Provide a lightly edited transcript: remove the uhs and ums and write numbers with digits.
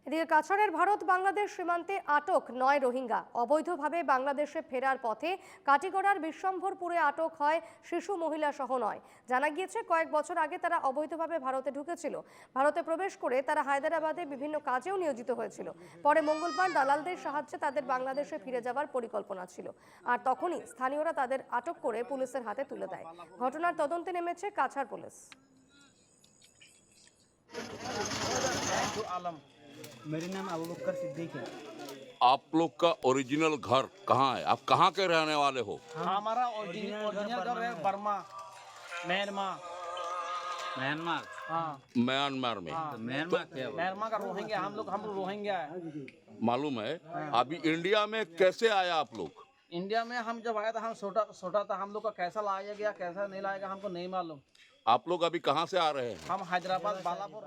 এদিকে কাছাড়ের ভারত বাংলাদেশ সীমান্তে আটক 9 রোহিঙ্গা। অবৈধভাবে বাংলাদেশে ফেরার পথে কাটিগড়ার বিশ্বম্ভরপুরে আটক হয় শিশু, মহিলা সহ 9। জানা গিয়েছে কয়েক বছর আগে তারা অবৈধভাবে ভারতে ঢুকেছিল। ভারতে প্রবেশ করে তারা হায়দ্রাবাদে বিভিন্ন কাজেও নিয়োজিত হয়েছিল। পরে মঙ্গলবার দালালদের সাহায্যে তাদের বাংলাদেশে ফিরে যাওয়ার পরিকল্পনা ছিল, আর তখনই স্থানীয়রা তাদের আটক করে পুলিশের হাতে তুলে দেয়। ঘটনার তদন্তে নেমেছে কাছাড় পুলিশ। मेरा नाम अबू बकर सिद्दीक है। आप लोग का ओरिजिनल घर कहाँ है? आप कहाँ के रहने वाले हो? हमारा ओरिजिनल घर है बर्मा, म्यांमार। म्यांमार। हाँ, म्यांमार में। हाँ। तो म्यांमार क्या हुआ? म्यांमार का रोहिंग्या, हम लोग रोहिंग्या है। मालूम है। अभी इंडिया में कैसे आया आप लोग? इंडिया में हम जब आया था, हम छोटा था, हम लोग का कैसा लाया गया कैसा नहीं लाएगा हमको नहीं मालूम। आप लोग अभी कहाँ से आ रहे हैं? हम हैदराबाद बालापुर